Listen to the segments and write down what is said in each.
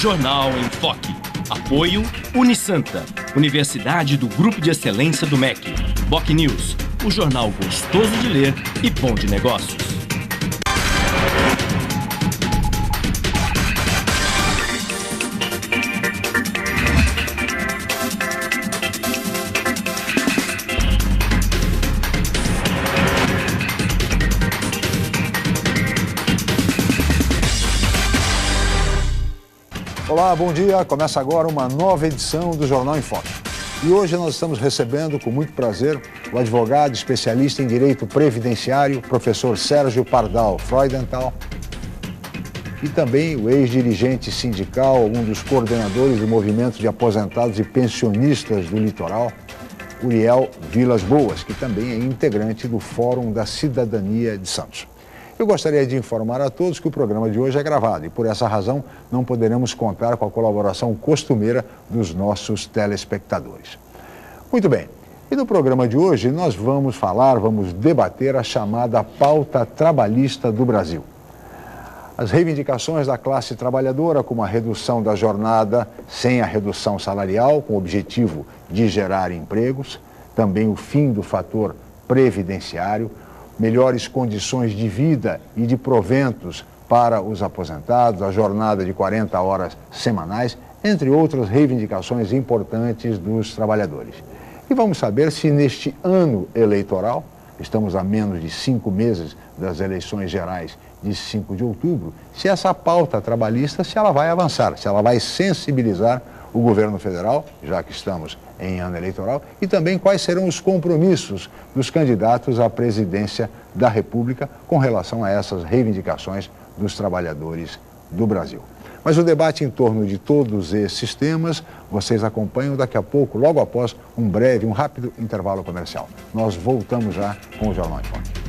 Jornal em Foque. Apoio Unisanta, Universidade do Grupo de Excelência do MEC. BocNews, o jornal gostoso de ler e bom de negócios. Olá, bom dia. Começa agora uma nova edição do Jornal em Foque. E hoje nós estamos recebendo com muito prazer o advogado especialista em direito previdenciário, professor Sérgio Pardal Freudenthal, e também o ex-dirigente sindical, um dos coordenadores do movimento de aposentados e pensionistas do litoral, Uriel Vilas Boas, que também é integrante do Fórum da Cidadania de Santos. Eu gostaria de informar a todos que o programa de hoje é gravado e, por essa razão, não poderemos contar com a colaboração costumeira dos nossos telespectadores. Muito bem, e no programa de hoje nós vamos debater a chamada pauta trabalhista do Brasil. As reivindicações da classe trabalhadora, como a redução da jornada sem a redução salarial, com o objetivo de gerar empregos, também o fim do fator previdenciário, melhores condições de vida e de proventos para os aposentados, a jornada de 40 horas semanais, entre outras reivindicações importantes dos trabalhadores. E vamos saber se neste ano eleitoral, estamos a menos de 5 meses das eleições gerais de 5 de outubro, se essa pauta trabalhista, se ela vai avançar, se ela vai sensibilizar o governo federal, já que estamos em ano eleitoral, e também quais serão os compromissos dos candidatos à presidência da República com relação a essas reivindicações dos trabalhadores do Brasil. Mas o debate em torno de todos esses temas, vocês acompanham daqui a pouco, logo após um rápido intervalo comercial. Nós voltamos já com o Jornal em Foque.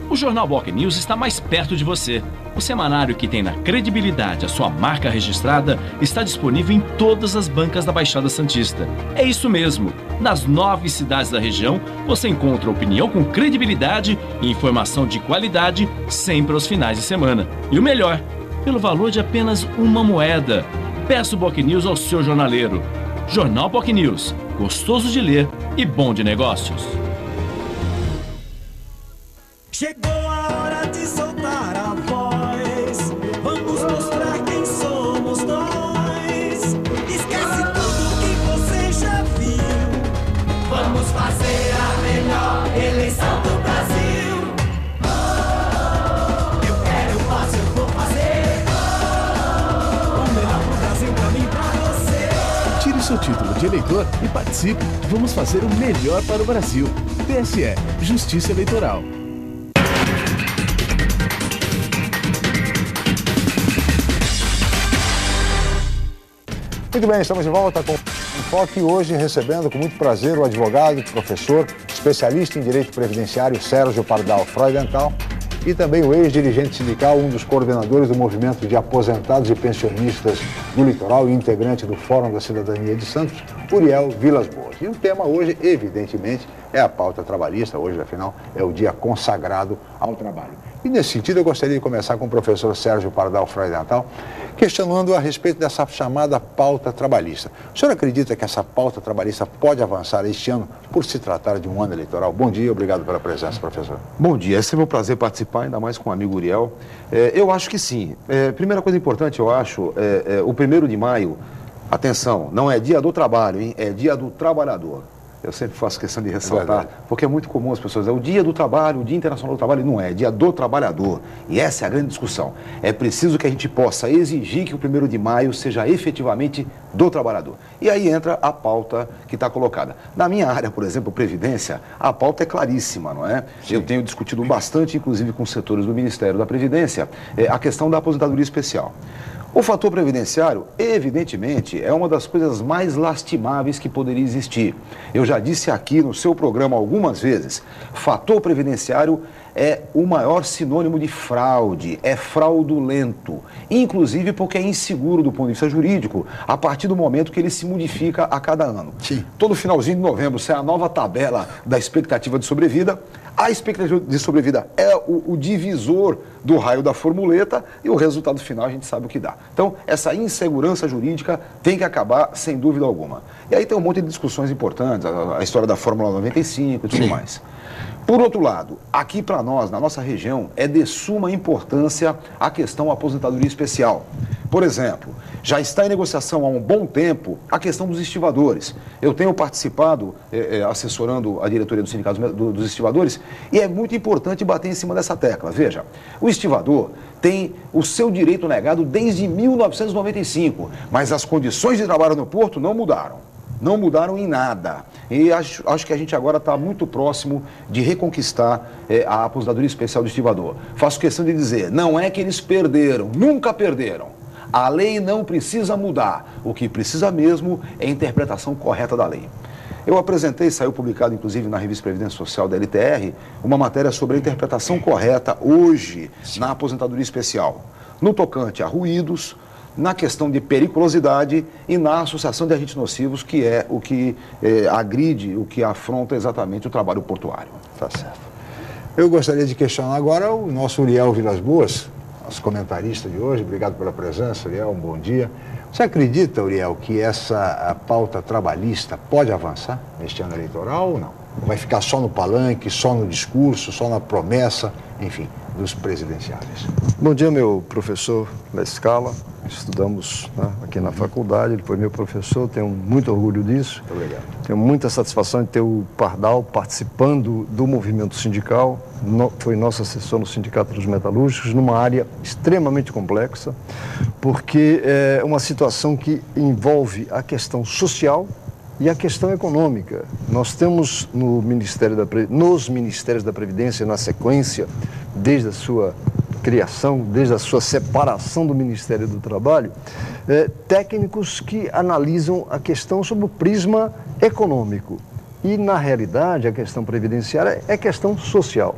O Jornal BocNews está mais perto de você. O semanário que tem na credibilidade a sua marca registrada está disponível em todas as bancas da Baixada Santista. É isso mesmo. Nas 9 cidades da região, você encontra opinião com credibilidade e informação de qualidade sempre aos finais de semana. E o melhor, pelo valor de apenas uma moeda. Peça o BocNews ao seu jornaleiro. Jornal BocNews, gostoso de ler e bom de negócios. Chegou a hora de soltar a voz. Vamos mostrar quem somos nós. Esquece tudo que você já viu. Vamos fazer a melhor eleição do Brasil. Eu quero, eu faço, eu vou fazer. O melhor pro Brasil, pra mim, pra você. Tire seu título de eleitor e participe. Vamos fazer o melhor para o Brasil. TSE, Justiça Eleitoral. Muito bem, estamos de volta com o Foque, hoje recebendo com muito prazer o advogado, professor, especialista em direito previdenciário Sérgio Pardal Freudenthal e também o ex-dirigente sindical, um dos coordenadores do movimento de aposentados e pensionistas do litoral e integrante do Fórum da Cidadania de Santos, Uriel Vilas Boas. E o tema hoje, evidentemente, é a pauta trabalhista, hoje, afinal, é o dia consagrado ao trabalho. E nesse sentido, eu gostaria de começar com o professor Sérgio Pardal Freudenthal, questionando a respeito dessa chamada pauta trabalhista. O senhor acredita que essa pauta trabalhista pode avançar este ano por se tratar de um ano eleitoral? Bom dia, obrigado pela presença, professor. Bom dia, é sempre um prazer participar, ainda mais com o amigo Uriel. Eu acho que sim. Primeira coisa importante, eu acho, o 1º de maio, atenção, não é dia do trabalho, hein? É dia do trabalhador. Eu sempre faço questão de ressaltar, porque é muito comum as pessoas dizerem o dia do trabalho, o dia internacional do trabalho, não é dia do trabalhador. E essa é a grande discussão. É preciso que a gente possa exigir que o 1º de maio seja efetivamente do trabalhador. E aí entra a pauta que está colocada. Na minha área, por exemplo, Previdência, a pauta é claríssima, não é? Sim. Eu tenho discutido bastante, inclusive com os setores do Ministério da Previdência, a questão da aposentadoria especial. O fator previdenciário, evidentemente, é uma das coisas mais lastimáveis que poderia existir. Eu já disse aqui no seu programa algumas vezes, fator previdenciário é o maior sinônimo de fraude, é fraudulento, inclusive porque é inseguro do ponto de vista jurídico, a partir do momento que ele se modifica a cada ano. Sim. Todo finalzinho de novembro sai a nova tabela da expectativa de sobrevida. A expectativa de sobrevida é o divisor do raio da formuleta e o resultado final a gente sabe o que dá. Então, essa insegurança jurídica tem que acabar sem dúvida alguma. E aí tem um monte de discussões importantes, a história da Fórmula 95 e tudo mais. Por outro lado, aqui para nós, na nossa região, é de suma importância a questão aposentadoria especial. Por exemplo, já está em negociação há um bom tempo a questão dos estivadores. Eu tenho participado, assessorando a diretoria do Sindicato dos Estivadores, e é muito importante bater em cima dessa tecla. Veja, o estivador tem o seu direito negado desde 1995, mas as condições de trabalho no porto não mudaram. Não mudaram em nada. E acho que a gente agora está muito próximo de reconquistar a aposentadoria especial do estivador. Faço questão de dizer, não é que eles perderam, nunca perderam. A lei não precisa mudar. O que precisa mesmo é a interpretação correta da lei. Eu apresentei, saiu publicado inclusive na Revista Previdência Social da LTR, uma matéria sobre a interpretação correta hoje na aposentadoria especial. No tocante a ruídos, na questão de periculosidade e na associação de agentes nocivos, que é o que agride, o que afronta exatamente o trabalho portuário. Tá certo. Eu gostaria de questionar agora o nosso Uriel Vilas Boas, nosso comentarista de hoje. Obrigado pela presença, Uriel, um bom dia. Você acredita, Uriel, que essa pauta trabalhista pode avançar neste ano eleitoral ou não? Ou vai ficar só no palanque, só no discurso, só na promessa, enfim, dos presidenciários? Bom dia, meu professor da Scala. Estudamos, né, aqui na faculdade, ele foi meu professor, tenho muito orgulho disso. Muito obrigado. Tenho muita satisfação de ter o Pardal participando do movimento sindical, foi nosso assessor no Sindicato dos Metalúrgicos, numa área extremamente complexa, porque é uma situação que envolve a questão social e a questão econômica. Nós temos nos Ministérios da Previdência, na sequência, desde a sua criação, desde a sua separação do Ministério do Trabalho, técnicos que analisam a questão sob o prisma econômico. E, na realidade, a questão previdenciária é questão social.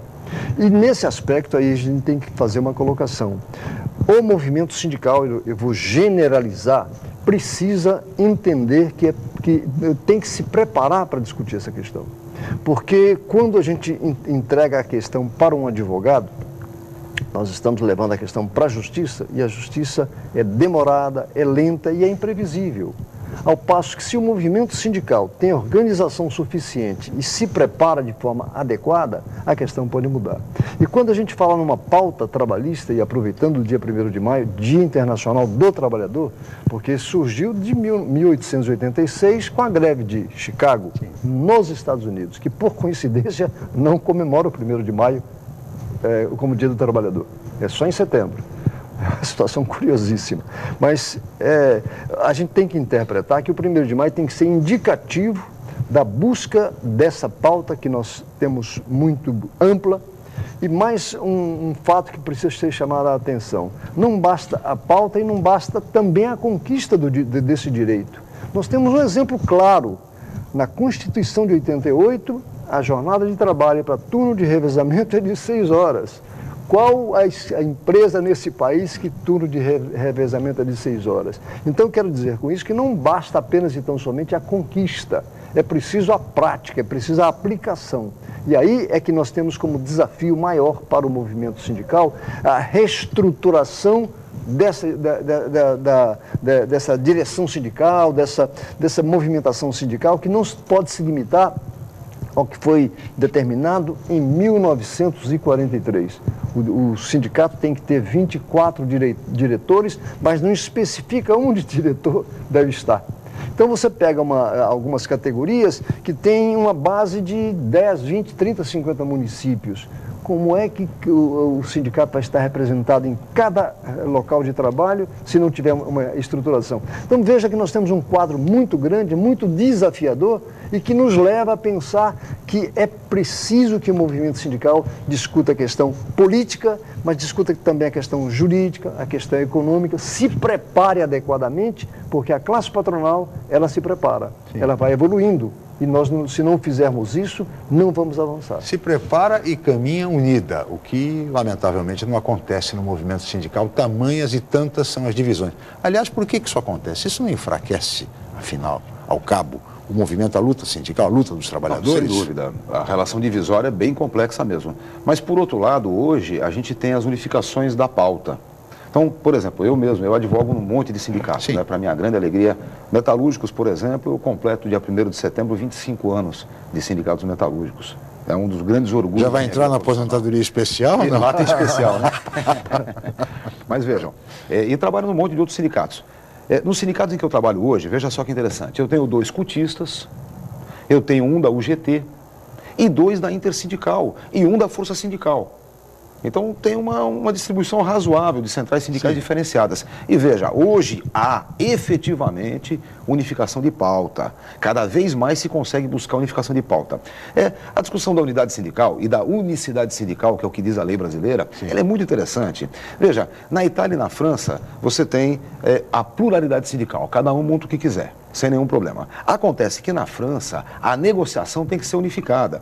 E, nesse aspecto, aí a gente tem que fazer uma colocação. O movimento sindical, eu vou generalizar, precisa entender que tem que se preparar para discutir essa questão. Porque, quando a gente entrega a questão para um advogado, nós estamos levando a questão para a justiça, e a justiça é demorada, é lenta e é imprevisível. Ao passo que, se o movimento sindical tem organização suficiente e se prepara de forma adequada, a questão pode mudar. E quando a gente fala numa pauta trabalhista, e aproveitando o dia 1º de maio, Dia Internacional do Trabalhador, porque surgiu de 1886 com a greve de Chicago, nos Estados Unidos, que, por coincidência, não comemora o 1º de maio como Dia do Trabalhador. É só em setembro. É uma situação curiosíssima. Mas a gente tem que interpretar que o 1º de maio tem que ser indicativo da busca dessa pauta que nós temos muito ampla. E mais um fato que precisa ser chamado a atenção. Não basta a pauta e não basta também a conquista desse direito. Nós temos um exemplo claro. Na Constituição de 88, a jornada de trabalho para turno de revezamento é de 6 horas. Qual a empresa nesse país que turno de revezamento é de 6 horas? Então, eu quero dizer com isso que não basta apenas e tão somente a conquista. É preciso a prática, é preciso a aplicação. E aí é que nós temos como desafio maior para o movimento sindical a reestruturação dessa direção sindical, dessa movimentação sindical, que não pode se limitar ao que foi determinado em 1943. O sindicato tem que ter 24 diretores, mas não especifica onde o diretor deve estar. Então você pega algumas categorias que têm uma base de 10, 20, 30, 50 municípios. Como é que o sindicato vai estar representado em cada local de trabalho se não tiver uma estruturação? Então veja que nós temos um quadro muito grande, muito desafiador e que nos leva a pensar que é preciso que o movimento sindical discuta a questão política, mas discuta também a questão jurídica, a questão econômica, se prepare adequadamente, porque a classe patronal, ela se prepara, ela vai evoluindo. E nós, se não fizermos isso, não vamos avançar. Se prepara e caminha unida, o que, lamentavelmente, não acontece no movimento sindical. Tamanhas e tantas são as divisões. Aliás, por que isso acontece? Isso não enfraquece, afinal, ao cabo, o movimento, a luta sindical, a luta dos trabalhadores? Sem dúvida. A relação divisória é bem complexa mesmo. Mas, por outro lado, hoje, a gente tem as unificações da pauta. Então, por exemplo, eu advogo num monte de sindicatos, né? Para minha grande alegria, metalúrgicos, por exemplo, eu completo dia 1º de setembro 25 anos de sindicatos metalúrgicos. É um dos grandes orgulhos. Já vai entrar na aposentadoria especial? Não? Lá tem especial, né? Mas vejam, e trabalho num monte de outros sindicatos. Nos sindicatos em que eu trabalho hoje, veja só que interessante, eu tenho 2 cultistas, eu tenho um da UGT e 2 da Intersindical e um da Força Sindical. Então tem uma distribuição razoável de centrais sindicais diferenciadas. E veja, hoje há efetivamente unificação de pauta. Cada vez mais se consegue buscar unificação de pauta. A discussão da unidade sindical e da unicidade sindical, que é o que diz a lei brasileira, ela é muito interessante. Veja, na Itália e na França, você tem a pluralidade sindical. Cada um monta o que quiser, sem nenhum problema. Acontece que na França, a negociação tem que ser unificada.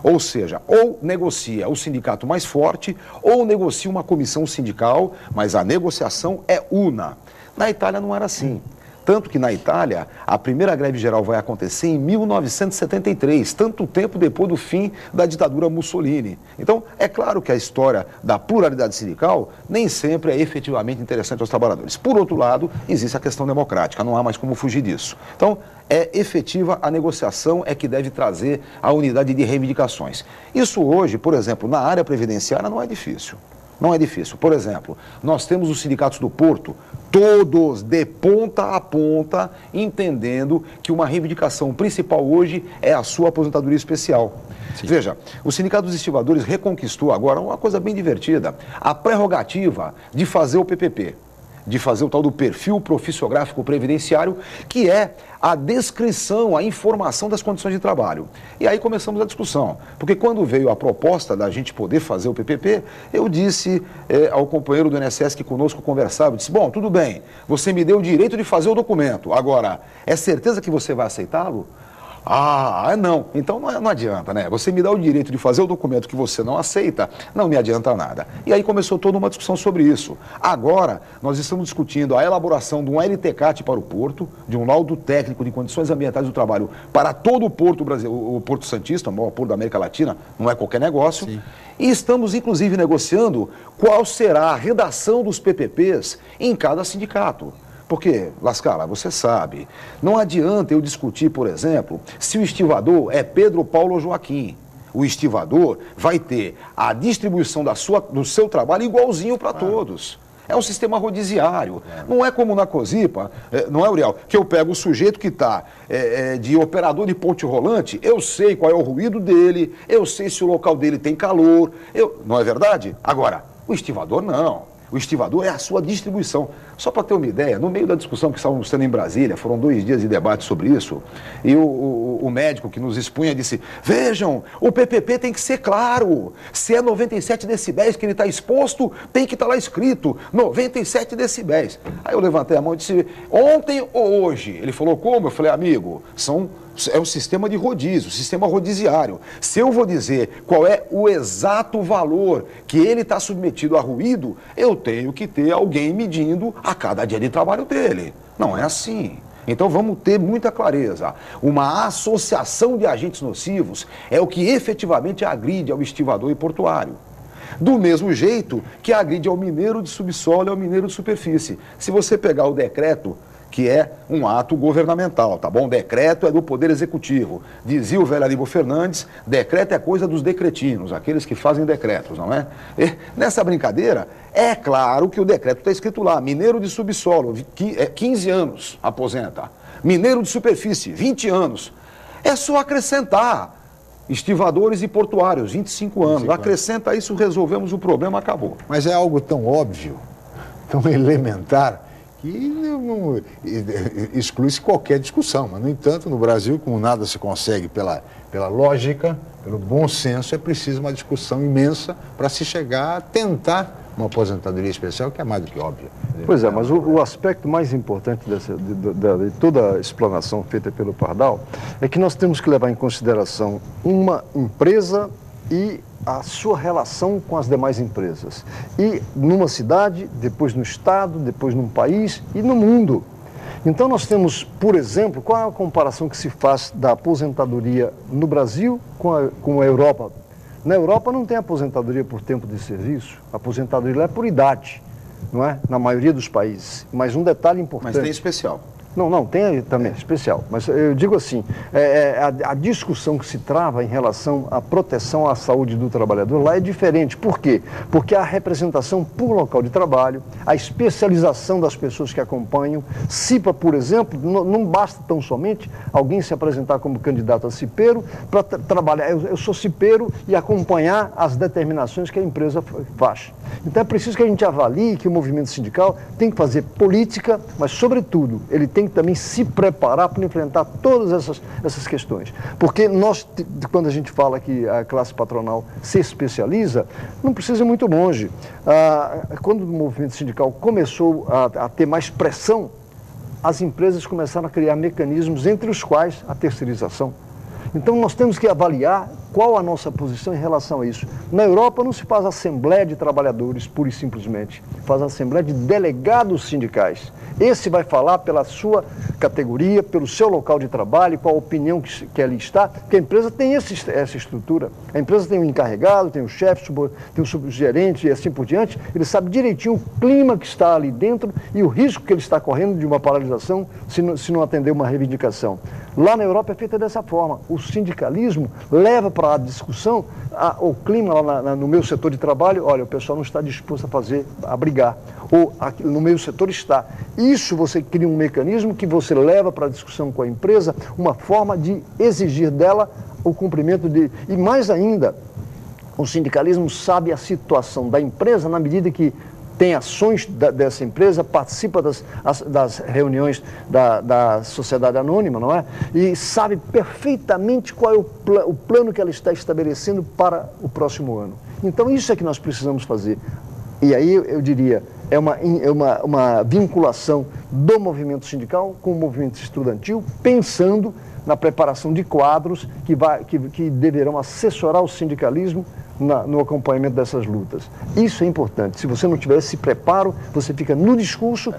Ou seja, ou negocia o sindicato mais forte, ou negocia uma comissão sindical, mas a negociação é una. Na Itália não era assim. Tanto que na Itália, a primeira greve geral vai acontecer em 1973, tanto tempo depois do fim da ditadura Mussolini. Então, é claro que a história da pluralidade sindical nem sempre é efetivamente interessante aos trabalhadores. Por outro lado, existe a questão democrática, não há mais como fugir disso. Então, é efetiva a negociação, é que deve trazer a unidade de reivindicações. Isso hoje, por exemplo, na área previdenciária não é difícil. Não é difícil. Por exemplo, nós temos os sindicatos do Porto, todos de ponta a ponta, entendendo que uma reivindicação principal hoje é a sua aposentadoria especial. Sim. Veja, o Sindicato dos Estivadores reconquistou agora uma coisa bem divertida, a prerrogativa de fazer o PPP. De fazer o tal do perfil profissiográfico previdenciário, que é a descrição, a informação das condições de trabalho. E aí começamos a discussão, porque quando veio a proposta da gente poder fazer o PPP, eu disse ao companheiro do INSS que conosco conversava, eu disse, bom, tudo bem, você me deu o direito de fazer o documento, agora, é certeza que você vai aceitá-lo? Não. Então não adianta, né? Você me dá o direito de fazer o documento que você não aceita, não me adianta nada. E aí começou toda uma discussão sobre isso. Agora, nós estamos discutindo a elaboração de um LTCAT para o Porto, de um laudo técnico de condições ambientais do trabalho para todo o Porto Brasil, o Porto Santista, o maior porto da América Latina, não é qualquer negócio. Sim. E estamos, inclusive, negociando qual será a redação dos PPPs em cada sindicato. Porque, Lascala, você sabe, não adianta eu discutir, por exemplo, se o estivador é Pedro, Paulo ou Joaquim. O estivador vai ter a distribuição do seu trabalho igualzinho para todos. É um sistema rodiziário. Não é como na COSIPA, não é, Uriel, que eu pego o sujeito que está de operador de ponte rolante, eu sei qual é o ruído dele, eu sei se o local dele tem calor, não é verdade? Agora, o estivador não. O estivador é a sua distribuição. Só para ter uma ideia, no meio da discussão que estávamos tendo em Brasília, foram 2 dias de debate sobre isso, e o médico que nos expunha disse, vejam, o PPP tem que ser claro, se é 97 decibéis que ele está exposto, tem que estar lá escrito, 97 decibéis. Aí eu levantei a mão e disse, ontem ou hoje? Ele falou, como? Eu falei, amigo, é um sistema de rodízio, sistema rodiziário. Se eu vou dizer qual é o exato valor que ele está submetido a ruído, eu tenho que ter alguém medindo a cada dia de trabalho dele. Não é assim. Então vamos ter muita clareza. Uma associação de agentes nocivos é o que efetivamente agride ao estivador e portuário. Do mesmo jeito que agride ao mineiro de subsolo e ao mineiro de superfície. Se você pegar o decreto, que é um ato governamental, tá bom? Decreto é do Poder Executivo. Dizia o velho Aníbal Fernandes, decreto é coisa dos decretinos, aqueles que fazem decretos, não é? E nessa brincadeira, é claro que o decreto está escrito lá, mineiro de subsolo, 15 anos, aposenta. Mineiro de superfície, 20 anos. É só acrescentar. Estivadores e portuários, 25 anos. Acrescenta isso, resolvemos o problema, acabou. Mas é algo tão óbvio, tão elementar, que exclui-se qualquer discussão. Mas, no entanto, no Brasil, como nada se consegue pela lógica, pelo bom senso, é preciso uma discussão imensa para se chegar a tentar uma aposentadoria especial, que é mais do que óbvio. Pois é, mas o aspecto mais importante de toda a explanação feita pelo Pardal é que nós temos que levar em consideração uma empresa e a sua relação com as demais empresas. E numa cidade, depois no estado, depois num país e no mundo. Então nós temos, por exemplo, qual é a comparação que se faz da aposentadoria no Brasil com a Europa? Na Europa não tem aposentadoria por tempo de serviço, a aposentadoria é por idade, não é? Na maioria dos países. Mas um detalhe importante... Mas tem especial. Não, tem também, especial. Mas eu digo assim, a discussão que se trava em relação à proteção à saúde do trabalhador lá é diferente. Por quê? Porque a representação por local de trabalho, a especialização das pessoas que acompanham. CIPA, por exemplo, não basta tão somente alguém se apresentar como candidato a cipeiro para trabalhar. Eu sou cipeiro e acompanhar as determinações que a empresa faz. Então é preciso que a gente avalie que o movimento sindical tem que fazer política, mas, sobretudo, ele tem que também se preparar para enfrentar todas essas questões. Porque nós, quando a gente fala que a classe patronal se especializa, não precisa ir muito longe. Quando o movimento sindical começou a ter mais pressão, as empresas começaram a criar mecanismos, entre os quais a terceirização. Então nós temos que avaliar qual a nossa posição em relação a isso. Na Europa não se faz assembleia de trabalhadores, pura e simplesmente. Faz assembleia de delegados sindicais. Esse vai falar pela sua categoria, pelo seu local de trabalho, qual a opinião que ali está, porque a empresa tem essa estrutura. A empresa tem um encarregado, tem um chefe, tem um subgerente e assim por diante. Ele sabe direitinho o clima que está ali dentro e o risco que ele está correndo de uma paralisação se não atender uma reivindicação. Lá na Europa é feita dessa forma. O sindicalismo leva para a discussão o clima lá no meu setor de trabalho. Olha, o pessoal não está disposto a brigar. Ou no meu setor está. Isso você cria um mecanismo que você leva para a discussão com a empresa, uma forma de exigir dela o cumprimento de... E mais ainda, o sindicalismo sabe a situação da empresa na medida que tem ações dessa empresa, participa das reuniões da sociedade anônima, não é? E sabe perfeitamente qual é o plano que ela está estabelecendo para o próximo ano. Então, isso é que nós precisamos fazer. E aí, eu diria, é uma vinculação do movimento sindical com o movimento estudantil, pensando na preparação de quadros que deverão assessorar o sindicalismo no acompanhamento dessas lutas. Isso é importante. Se você não tiver esse preparo, você fica no discurso,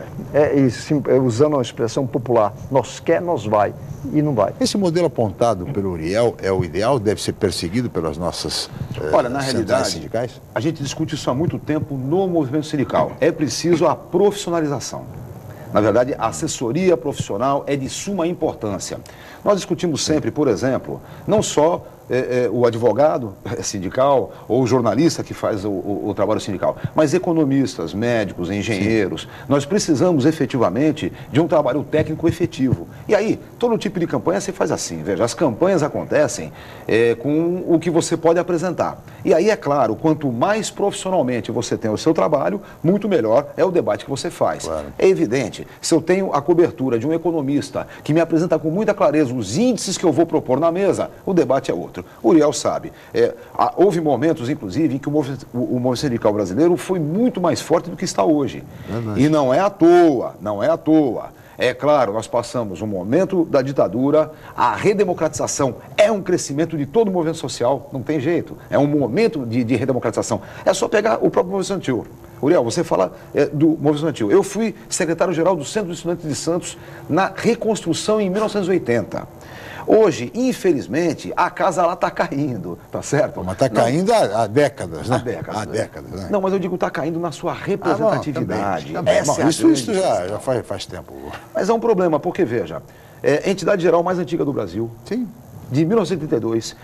usando a expressão popular, nós quer, nós vai, e não vai. Esse modelo apontado pelo Uriel é o ideal? Deve ser perseguido pelas nossas Olha, na realidade, sindicais? A gente discute isso há muito tempo no movimento sindical. É preciso a profissionalização. Na verdade, a assessoria profissional é de suma importância. Nós discutimos sempre, por exemplo, não só o advogado sindical ou o jornalista que faz o trabalho sindical, mas economistas, médicos, engenheiros. Sim. Nós precisamos efetivamente de um trabalho técnico efetivo. E aí, todo tipo de campanha você faz assim. Veja, as campanhas acontecem com o que você pode apresentar. E aí, é claro, quanto mais profissionalmente você tem o seu trabalho, muito melhor é o debate que você faz. Claro. É evidente, se eu tenho a cobertura de um economista que me apresenta com muita clareza os índices que eu vou propor na mesa, o debate é outro. O Uriel sabe, houve momentos, inclusive, em que o movimento sindical brasileiro foi muito mais forte do que está hoje. E não é à toa, não é à toa. É claro, nós passamos um momento da ditadura, a redemocratização é um crescimento de todo o movimento social, não tem jeito, é um momento de redemocratização. É só pegar o próprio movimento estudantil. Uriel, você fala do movimento estudantil. Eu fui secretário-geral do Centro de Estudantes de Santos na reconstrução em 1980. Hoje, infelizmente, a casa lá está caindo, tá certo? Mas está caindo há décadas, né? Há décadas. Né? Não, mas eu digo está caindo na sua representatividade. Também. Bom, isso já faz tempo. Mas é um problema, porque, veja, a entidade geral mais antiga do Brasil, sim, de 1932,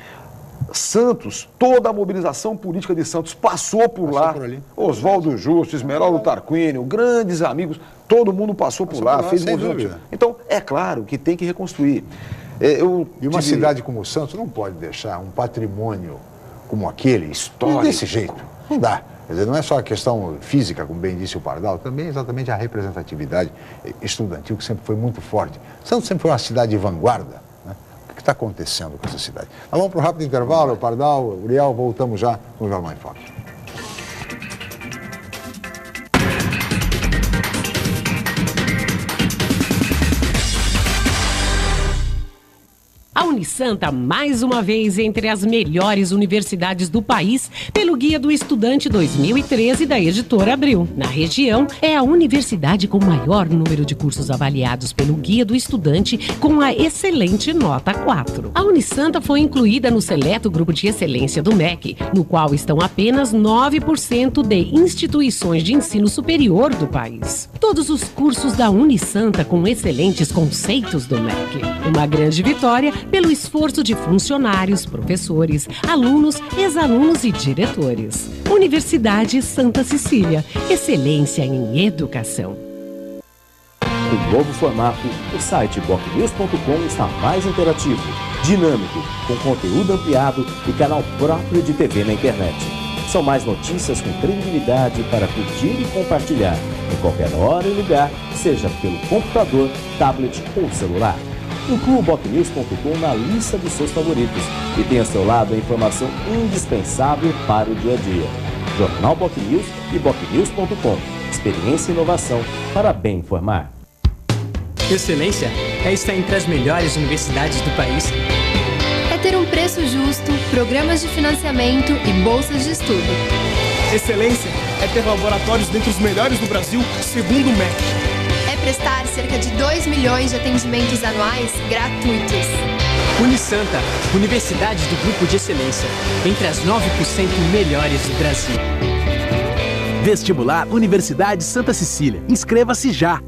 Santos, toda a mobilização política de Santos passou por lá. Oswaldo Justo, Esmeraldo Tarquínio, grandes amigos, todo mundo passou por lá, fez movimento. Então, é claro que tem que reconstruir. E uma cidade como Santos não pode deixar um patrimônio como aquele, histórico, desse jeito. Não dá. Quer dizer, não é só a questão física, como bem disse o Pardal, também exatamente a representatividade estudantil, que sempre foi muito forte. Santos sempre foi uma cidade de vanguarda. Né? O que está acontecendo com essa cidade? Nós vamos para um rápido intervalo, Pardal, Uriel, voltamos já no Jornal em Foque. Unisanta, mais uma vez entre as melhores universidades do país, pelo Guia do Estudante 2013 da Editora Abril. Na região, é a universidade com maior número de cursos avaliados pelo Guia do Estudante, com a excelente nota 4. A Unisanta foi incluída no seleto grupo de excelência do MEC, no qual estão apenas 9% de instituições de ensino superior do país. Todos os cursos da Unisanta com excelentes conceitos do MEC. Uma grande vitória pelo esforço de funcionários, professores, alunos, ex-alunos e diretores. Universidade Santa Cecília. Excelência em educação. Com novo formato, o site bocnews.com está mais interativo, dinâmico, com conteúdo ampliado e canal próprio de TV na internet. São mais notícias com credibilidade para curtir e compartilhar, em qualquer hora e lugar, seja pelo computador, tablet ou celular. Inclua o bocnews.com na lista dos seus favoritos e tenha ao seu lado a informação indispensável para o dia a dia. Jornal Bocnews e bocnews.com. Experiência e inovação para bem informar. Excelência é estar entre as melhores universidades do país. É ter um preço justo, programas de financiamento e bolsas de estudo. Excelência é ter laboratórios dentre os melhores do Brasil, segundo o MEC. É prestar cerca de 2 milhões de atendimentos anuais gratuitos. Unisanta, Universidade do Grupo de Excelência, entre as 9% melhores do Brasil. Vestibular Universidade Santa Cecília. Inscreva-se já!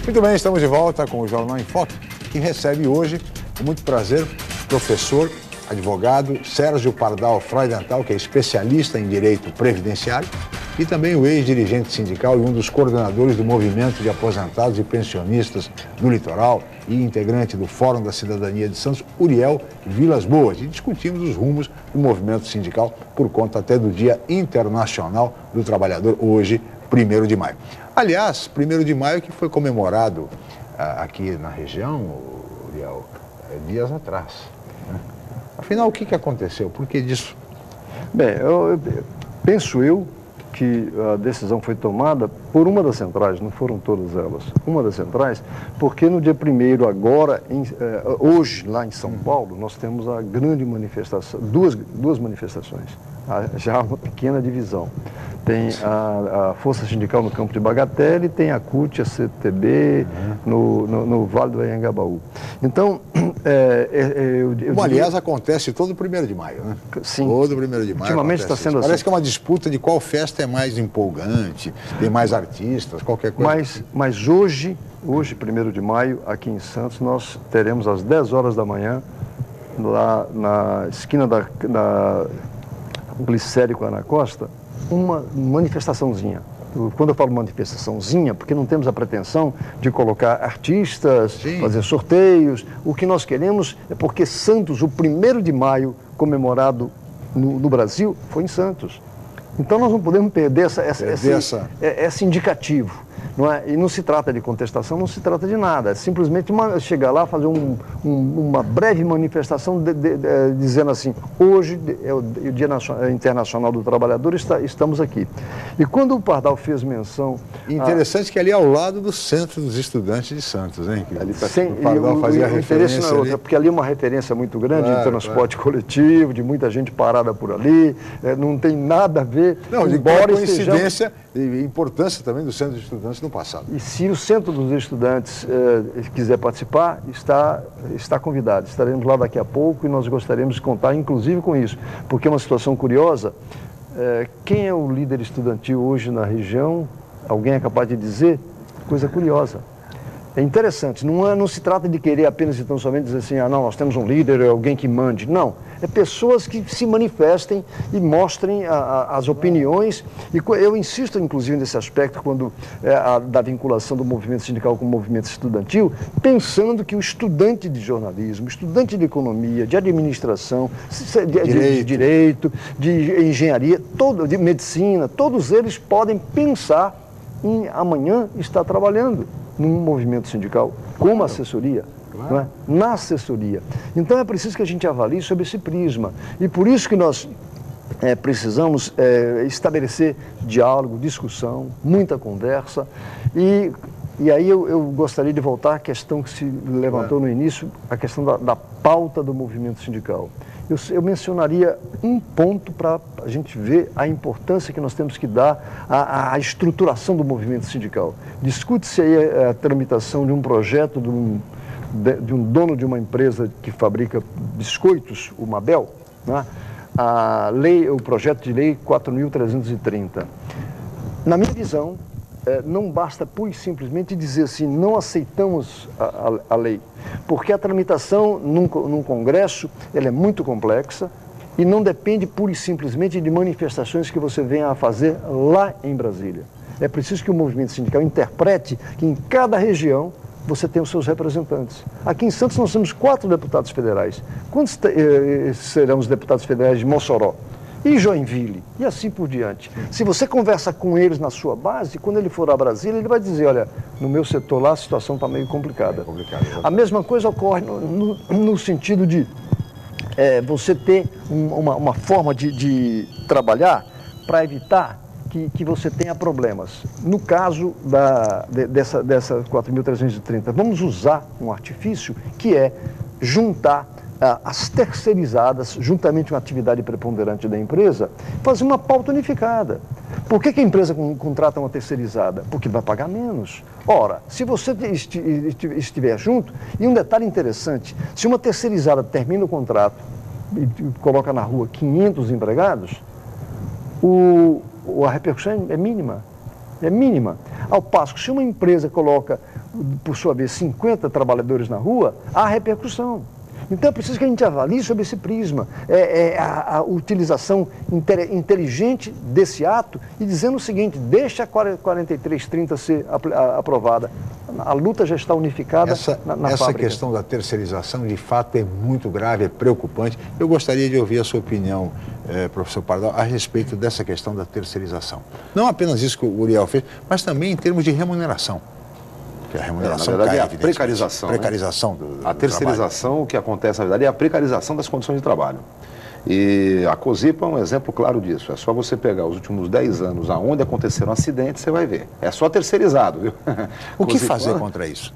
Muito bem, estamos de volta com o Jornal em Foque, que recebe hoje, com muito prazer, o professor, advogado Sérgio Pardal Freudenthal, que é especialista em direito previdenciário, e também o ex-dirigente sindical e um dos coordenadores do movimento de aposentados e pensionistas do litoral e integrante do Fórum da Cidadania de Santos, Uriel Vilas Boas. E discutimos os rumos do movimento sindical por conta até do Dia Internacional do Trabalhador, hoje, 1º de maio. Aliás, 1º de maio que foi comemorado aqui na região, Uriel, dias atrás. Né? Afinal, o que aconteceu? Por que disso? Bem, penso eu que a decisão foi tomada por uma das centrais, não foram todas elas, uma das centrais, porque no dia 1º agora, hoje lá em São Paulo, nós temos a grande manifestação, duas manifestações, já uma pequena divisão. Tem a Força Sindical no campo de Bagatelle, tem a CUT, a CTB, no Vale do Anhangabaú. Então, aliás, acontece todo 1º de maio, né? Sim. Todo 1º de maio. Ultimamente está sendo assim. Parece que é uma disputa de qual festa é mais empolgante, tem mais artistas, qualquer coisa. Mas hoje, 1º de maio, aqui em Santos, nós teremos às 10 horas da manhã, lá na esquina da Glicério com a Ana Costa, uma manifestaçãozinha. Quando eu falo manifestaçãozinha, porque não temos a pretensão de colocar artistas, sim, fazer sorteios. O que nós queremos é porque Santos, o 1º de maio, comemorado no Brasil, foi em Santos. Então nós não podemos perder esse indicativo. Não é? E não se trata de contestação, não se trata de nada. É simplesmente chegar lá, fazer uma breve manifestação dizendo assim, hoje é o Dia Internacional do Trabalhador, estamos aqui. E quando o Pardal fez menção... Interessante que ali ao lado do Centro dos Estudantes de Santos, hein? Que ali o Pardal fazia referência não é outra, porque ali é uma referência muito grande de transporte coletivo, de muita gente parada por ali, não tem nada a ver... Não, de coincidência e importância também do Centro dos Estudantes no passado. E se o Centro dos Estudantes quiser participar, está convidado. Estaremos lá daqui a pouco e nós gostaríamos de contar, inclusive, com isso. Porque é uma situação curiosa. Quem é o líder estudantil hoje na região? Alguém é capaz de dizer? Coisa curiosa. É interessante, não se trata de querer apenas e tão somente dizer assim, não, nós temos um líder, alguém que mande. Não, é pessoas que se manifestem e mostrem as opiniões. E eu insisto, inclusive, nesse aspecto, da vinculação do movimento sindical com o movimento estudantil, pensando que o estudante de jornalismo, estudante de economia, de administração, de direito, de engenharia, de medicina, todos eles podem pensar em amanhã estar trabalhando num movimento sindical, como assessoria, não é? Na assessoria. Então é preciso que a gente avalie sob esse prisma. E por isso que nós precisamos estabelecer diálogo, discussão, muita conversa e aí eu gostaria de voltar à questão que se levantou no início, a questão da pauta do movimento sindical. Eu mencionaria um ponto para a gente ver a importância que nós temos que dar à estruturação do movimento sindical. Discute-se aí a tramitação de um projeto de um dono de uma empresa que fabrica biscoitos, o Mabel, né? O projeto de lei 4.330. Na minha visão, não basta pura e simplesmente dizer assim, não aceitamos a lei, porque a tramitação num Congresso ela é muito complexa e não depende pura e simplesmente de manifestações que você venha a fazer lá em Brasília. É preciso que o movimento sindical interprete que em cada região você tem os seus representantes. Aqui em Santos nós temos 4 deputados federais. Quantos serão os deputados federais de Mossoró? E Joinville, e assim por diante. Se você conversa com eles na sua base, quando ele for a Brasília, ele vai dizer, olha, no meu setor lá a situação está meio complicada. A mesma coisa ocorre no sentido de você ter uma forma de trabalhar para evitar que você tenha problemas. No caso dessa 4.330, vamos usar um artifício que é juntar as terceirizadas, juntamente com a atividade preponderante da empresa, fazer uma pauta unificada. Por que a empresa contrata uma terceirizada? Porque vai pagar menos. Ora, se você estiver junto, e um detalhe interessante, se uma terceirizada termina o contrato e coloca na rua 500 empregados, a repercussão é mínima. É mínima. Ao passo que se uma empresa coloca, por sua vez, 50 trabalhadores na rua, há repercussão. Então é preciso que a gente avalie sobre esse prisma, a utilização inteligente desse ato e dizendo o seguinte, deixa a 4330 ser aprovada. A luta já está unificada na fábrica. Essa questão da terceirização, de fato, é muito grave, é preocupante. Eu gostaria de ouvir a sua opinião, professor Pardal, a respeito dessa questão da terceirização. Não apenas isso que o Uriel fez, mas também em termos de remuneração. A remuneração na verdade, cai, é a precarização. Precarização a terceirização, o que acontece, na verdade, é a precarização das condições de trabalho. E a COSIPA é um exemplo claro disso. É só você pegar os últimos 10 anos aonde aconteceram acidentes, você vai ver. É só terceirizado, viu? O que fazer contra isso?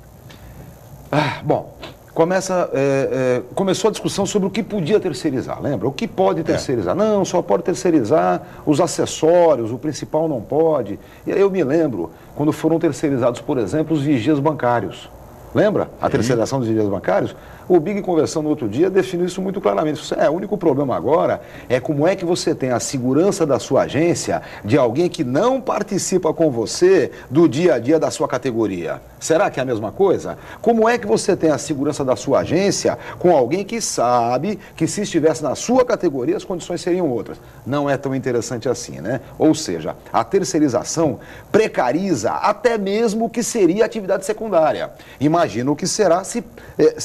Bom, começou a discussão sobre o que podia terceirizar, lembra? O que pode terceirizar? Não, só pode terceirizar os acessórios, o principal não pode. E aí eu me lembro, quando foram terceirizados, por exemplo, os vigias bancários. Lembra? A terceirização dos vigias bancários? O Big, conversando no outro dia, definiu isso muito claramente. O único problema agora é como é que você tem a segurança da sua agência de alguém que não participa com você do dia a dia da sua categoria. Será que é a mesma coisa? Como é que você tem a segurança da sua agência com alguém que sabe que se estivesse na sua categoria as condições seriam outras? Não é tão interessante assim, né? Ou seja, a terceirização precariza até mesmo o que seria a atividade secundária. Imagina o que será se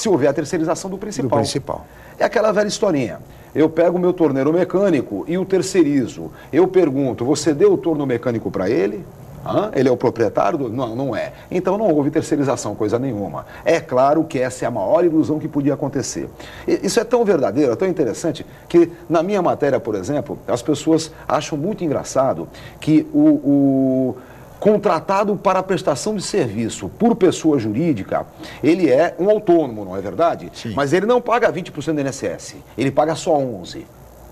houver a terceirização do principal. É aquela velha historinha. Eu pego o meu torneiro mecânico e o terceirizo. Eu pergunto, você deu o torno mecânico para ele? Ele é o proprietário? Não, não é. Então não houve terceirização, coisa nenhuma. É claro que essa é a maior ilusão que podia acontecer. Isso é tão verdadeiro, é tão interessante, que na minha matéria, por exemplo, as pessoas acham muito engraçado que o contratado para a prestação de serviço por pessoa jurídica, ele é um autônomo, não é verdade? Sim. Mas ele não paga 20% do INSS, ele paga só 11%.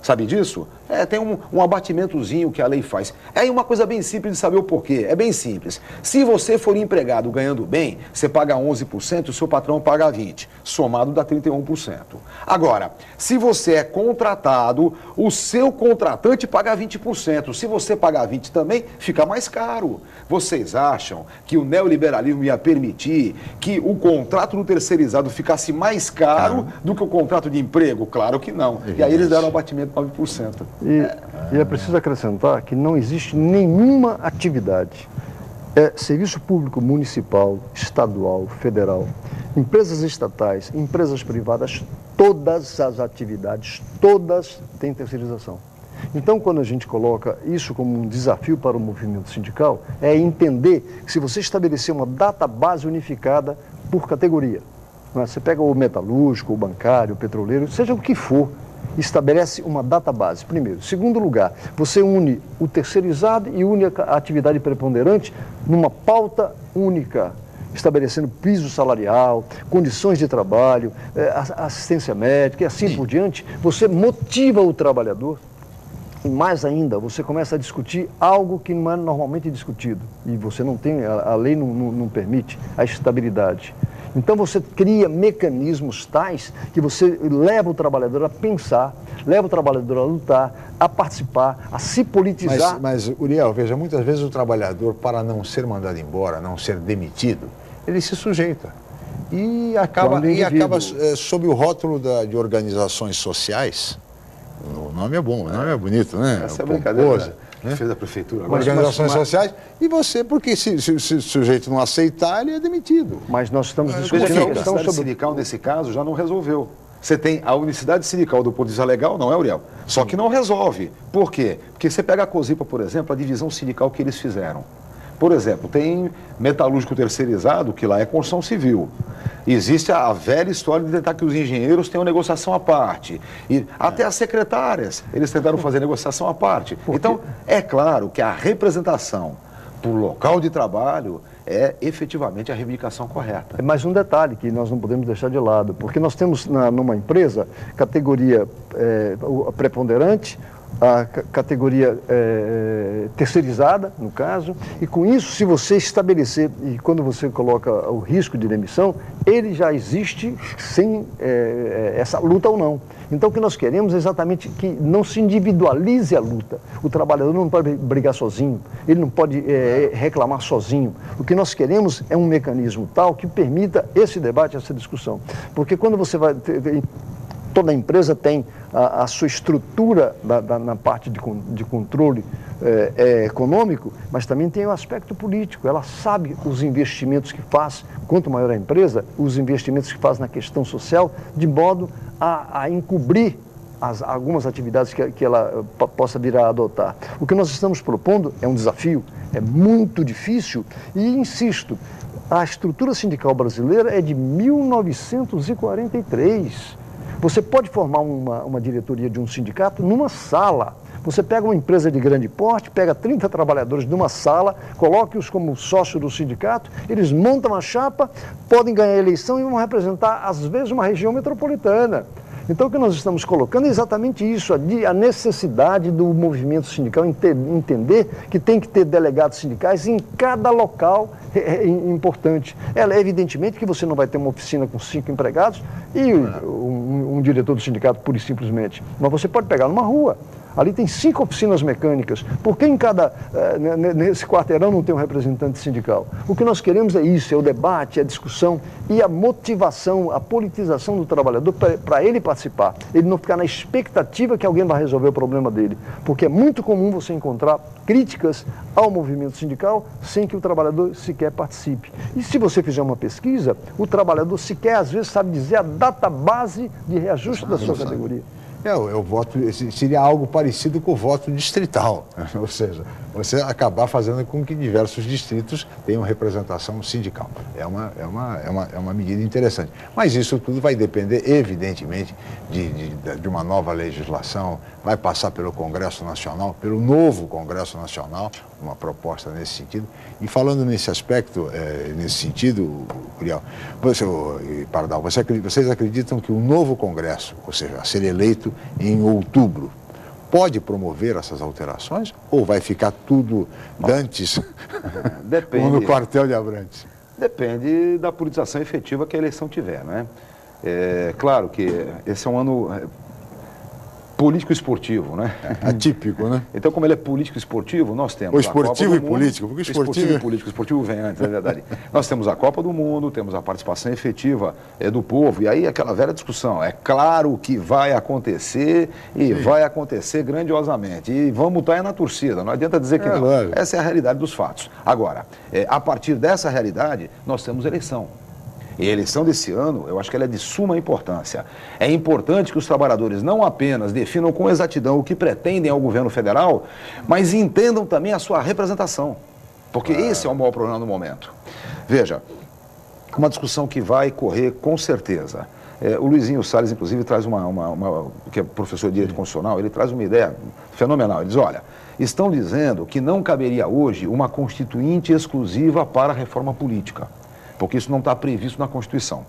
Sabe disso? Tem um abatimentozinho que a lei faz. É uma coisa bem simples de saber o porquê. É bem simples. Se você for empregado ganhando bem, você paga 11% e o seu patrão paga 20%. Somado dá 31%. Agora, se você é contratado, o seu contratante paga 20%. Se você pagar 20% também, fica mais caro. Vocês acham que o neoliberalismo ia permitir que o contrato do terceirizado ficasse mais caro do que o contrato de emprego? Claro que não. E aí eles deram abatimento 9%. E é preciso acrescentar que não existe nenhuma atividade, serviço público municipal, estadual, federal, empresas estatais, empresas privadas, todas as atividades, todas têm terceirização. Então, quando a gente coloca isso como um desafio para o movimento sindical, é entender que se você estabelecer uma database unificada por categoria, você pega o metalúrgico, o bancário, o petroleiro, seja o que for, estabelece uma database, primeiro. Segundo lugar, você une o terceirizado e une a atividade preponderante numa pauta única, estabelecendo piso salarial, condições de trabalho, assistência médica e assim por diante. Você motiva o trabalhador e, mais ainda, você começa a discutir algo que não é normalmente discutido e você não tem, a lei não permite, a estabilidade. Então você cria mecanismos tais que você leva o trabalhador a pensar, leva o trabalhador a lutar, a participar, a se politizar. Mas Uriel, veja, muitas vezes o trabalhador, para não ser mandado embora, não ser demitido, ele se sujeita. E acaba sob o rótulo de organizações sociais. O nome é bom, o nome é bonito, né? Essa é brincadeira, né? Fez a prefeitura agora. Organizações sociais, e você, porque se o sujeito não aceitar, ele é demitido. Mas nós estamos discutindo a unicidade sindical, nesse caso, já não resolveu. Você tem a unicidade sindical do ponto de vista legal, não é, Uriel? Só que não resolve. Por quê? Porque você pega a COSIPA, por exemplo, a divisão sindical que eles fizeram. Por exemplo, tem metalúrgico terceirizado, que lá é construção civil. Existe a velha história de tentar que os engenheiros tenham negociação à parte. E até as secretárias, eles tentaram fazer negociação à parte. Então, é claro que a representação por local de trabalho é efetivamente a reivindicação correta. É mais um detalhe que nós não podemos deixar de lado, porque nós temos numa empresa categoria preponderante, a categoria terceirizada, no caso, e com isso, se você estabelecer, e quando você coloca o risco de demissão, ele já existe sem essa luta ou não. Então, o que nós queremos é exatamente que não se individualize a luta. O trabalhador não pode brigar sozinho, ele não pode reclamar sozinho. O que nós queremos é um mecanismo tal que permita esse debate, essa discussão. Porque quando você vai toda empresa tem a sua estrutura na parte de controle econômico, mas também tem o aspecto político. Ela sabe os investimentos que faz, quanto maior a empresa, os investimentos que faz na questão social, de modo a encobrir algumas atividades que ela possa vir a adotar. O que nós estamos propondo é um desafio, é muito difícil e, insisto, a estrutura sindical brasileira é de 1943. Você pode formar uma diretoria de um sindicato numa sala. Você pega uma empresa de grande porte, pega 30 trabalhadores numa sala, coloque-os como sócio do sindicato, eles montam a chapa, podem ganhar a eleição e vão representar, às vezes, uma região metropolitana. Então, o que nós estamos colocando é exatamente isso, a necessidade do movimento sindical entender que tem que ter delegados sindicais em cada local importante. Evidentemente que você não vai ter uma oficina com 5 empregados e um diretor do sindicato pura e simplesmente, mas você pode pegar numa rua. Ali tem 5 oficinas mecânicas. Por que nesse quarteirão não tem um representante sindical? O que nós queremos é isso, é o debate, a discussão e a motivação, a politização do trabalhador para ele participar. Ele não ficar na expectativa que alguém vai resolver o problema dele. Porque é muito comum você encontrar críticas ao movimento sindical sem que o trabalhador sequer participe. E se você fizer uma pesquisa, o trabalhador sequer às vezes sabe dizer a data base de reajuste da sua categoria. O voto seria algo parecido com o voto distrital, ou seja, você acabar fazendo com que diversos distritos tenham representação sindical. É uma medida interessante. Mas isso tudo vai depender, evidentemente, de uma nova legislação, vai passar pelo Congresso Nacional, pelo novo Congresso Nacional, uma proposta nesse sentido. E falando nesse aspecto, nesse sentido, Uriel, Pardal, vocês acreditam que o novo Congresso, ou seja, a ser eleito em outubro, pode promover essas alterações ou vai ficar tudo dantes como no quartel de Abrantes? Depende da politização efetiva que a eleição tiver, né? É claro que esse é um ano político-esportivo, né? Atípico, né? Então, como ele é político-esportivo, nós temos o esportivo a Copa e do político, Mundo, porque esportivo e político, esportivo vem antes, é verdade. Nós temos a Copa do Mundo, temos a participação efetiva do povo, e aí aquela velha discussão, é claro que vai acontecer e vai acontecer grandiosamente, e vamos estar na torcida, não adianta dizer que não. Lógico. Essa é a realidade dos fatos. Agora, a partir dessa realidade, nós temos eleição. E a eleição desse ano, eu acho que ela é de suma importância. É importante que os trabalhadores não apenas definam com exatidão o que pretendem ao governo federal, mas entendam também a sua representação. Porque esse é o maior problema no momento. Veja, uma discussão que vai correr com certeza O Luizinho Salles, inclusive, traz que é professor de Direito Constitucional, ele traz uma ideia fenomenal. Ele diz, olha, estão dizendo que não caberia hoje uma constituinte exclusiva para a reforma política, porque isso não está previsto na Constituição.